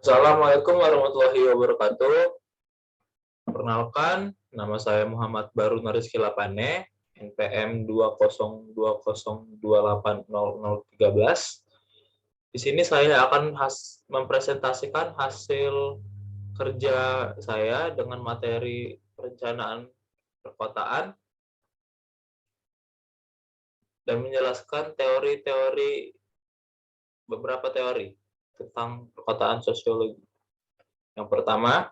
Assalamualaikum warahmatullahi wabarakatuh. Perkenalkan, nama saya Muhammad Baru Rizky Lapane, NPM 2020282800013. Di sini saya akan mempresentasikan hasil kerja saya dengan materi perencanaan perkotaan dan menjelaskan beberapa teori tentang perkotaan sosiologi. Yang pertama,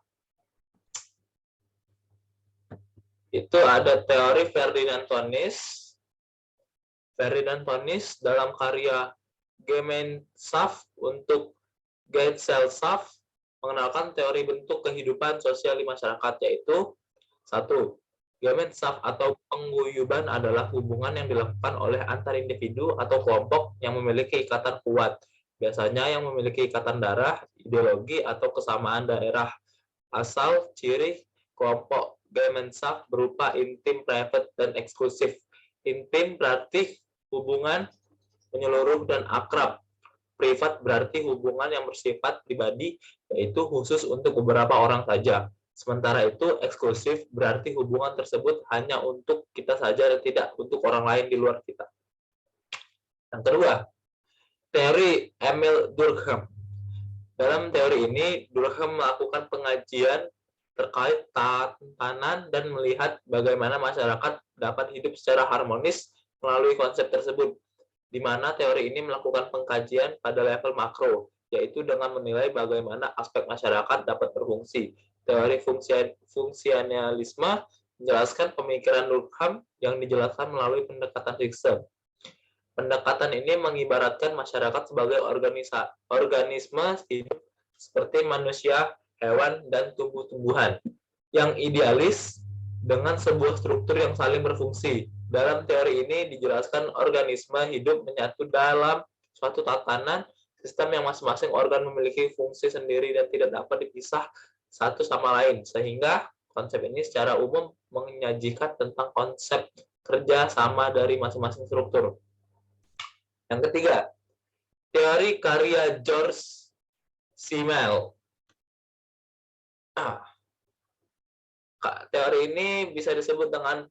itu ada teori Ferdinand Tönnies. Ferdinand Tönnies dalam karya Gemeinschaft untuk Gesellschaft mengenalkan teori bentuk kehidupan sosial di masyarakat, yaitu 1. Gemeinschaft atau pengguyuban adalah hubungan yang dilakukan oleh antar individu atau kelompok yang memiliki ikatan kuat, biasanya yang memiliki ikatan darah, ideologi, atau kesamaan daerah asal. Ciri kelompok Gemeinschaft berupa intim, private, dan eksklusif. Intim berarti hubungan menyeluruh dan akrab. Privat berarti hubungan yang bersifat pribadi, yaitu khusus untuk beberapa orang saja. Sementara itu, eksklusif berarti hubungan tersebut hanya untuk kita saja dan tidak untuk orang lain di luar kita. Yang kedua, teori Emil Durkheim. Dalam teori ini, Durkheim melakukan pengajian terkait tatanan dan melihat bagaimana masyarakat dapat hidup secara harmonis melalui konsep tersebut, di mana teori ini melakukan pengkajian pada level makro, yaitu dengan menilai bagaimana aspek masyarakat dapat berfungsi. Teori fungsionalisme menjelaskan pemikiran Durkheim yang dijelaskan melalui pendekatan Fichte. Pendekatan ini mengibaratkan masyarakat sebagai organisme hidup seperti manusia, hewan, dan tumbuh-tumbuhan yang idealis dengan sebuah struktur yang saling berfungsi. Dalam teori ini dijelaskan organisme hidup menyatu dalam suatu tatanan sistem yang masing-masing organ memiliki fungsi sendiri dan tidak dapat dipisah satu sama lain, sehingga konsep ini secara umum menyajikan tentang konsep kerja sama dari masing-masing struktur. Yang ketiga, teori karya George Simmel. Teori ini bisa disebut dengan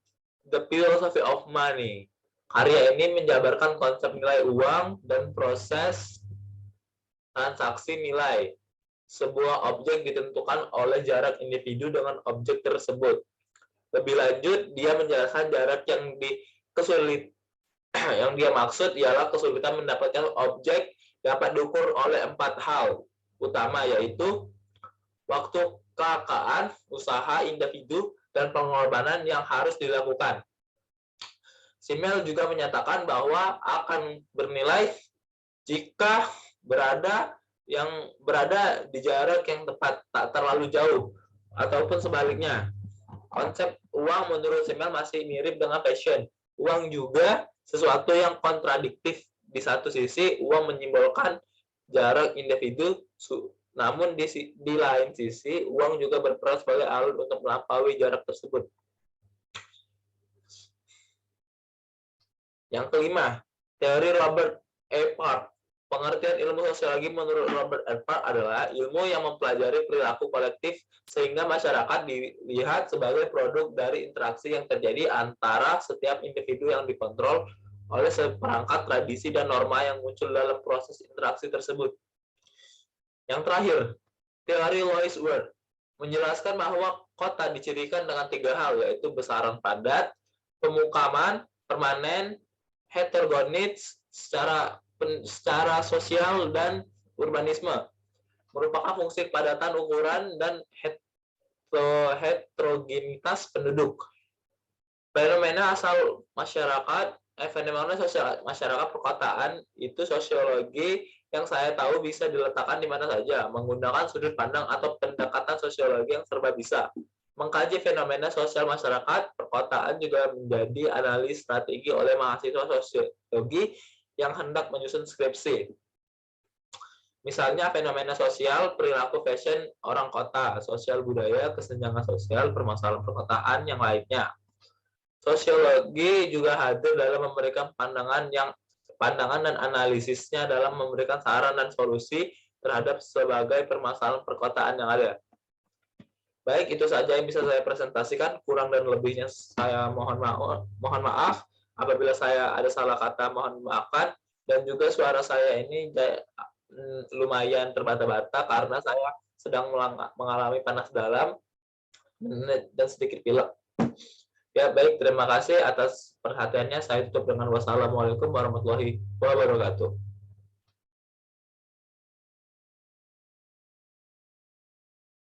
The Philosophy of Money. Karya ini menjabarkan konsep nilai uang dan proses transaksi nilai. Sebuah objek ditentukan oleh jarak individu dengan objek tersebut. Lebih lanjut, dia menjelaskan jarak yang yang dia maksud ialah kesulitan mendapatkan objek dapat diukur oleh 4 hal utama, yaitu waktu, kekayaan, usaha individu, dan pengorbanan yang harus dilakukan. Simmel juga menyatakan bahwa akan bernilai jika berada di jarak yang tepat, tak terlalu jauh, ataupun sebaliknya. Konsep uang menurut Simmel masih mirip dengan fashion. Uang juga sesuatu yang kontradiktif. Di satu sisi, uang menyimbolkan jarak individu, namun di lain sisi, uang juga berperan sebagai alat untuk melampaui jarak tersebut. Yang kelima, teori Robert E. Park. Pengertian ilmu sosiologi menurut Robert E. Park adalah ilmu yang mempelajari perilaku kolektif sehingga masyarakat dilihat sebagai produk dari interaksi yang terjadi antara setiap individu yang dikontrol oleh seperangkat tradisi dan norma yang muncul dalam proses interaksi tersebut. Yang terakhir, teori Lois Ward menjelaskan bahwa kota dicirikan dengan 3 hal, yaitu besaran padat, pemukaman permanen, heterogenis secara sosial, dan urbanisme merupakan fungsi kepadatan ukuran dan heterogenitas penduduk. Fenomena asal masyarakat, fenomena sosial masyarakat perkotaan itu sosiologi yang saya tahu bisa diletakkan di mana saja, menggunakan sudut pandang atau pendekatan sosiologi yang serba bisa. Mengkaji fenomena sosial masyarakat perkotaan juga menjadi analis strategi oleh mahasiswa sosiologi yang hendak menyusun skripsi. Misalnya fenomena sosial, perilaku fashion orang kota, sosial budaya, kesenjangan sosial, permasalahan perkotaan, yang lainnya. Sosiologi juga hadir dalam memberikan pandangan dan analisisnya dalam memberikan saran dan solusi terhadap sebagai permasalahan perkotaan yang ada. Baik, itu saja yang bisa saya presentasikan. Kurang dan lebihnya saya mohon maaf. Apabila saya ada salah kata, mohon maafkan. Dan juga suara saya ini lumayan terbata-bata karena saya sedang mengalami panas dalam dan sedikit pilek. Ya, baik. Terima kasih atas perhatiannya. Saya tutup dengan wassalamualaikum warahmatullahi wabarakatuh.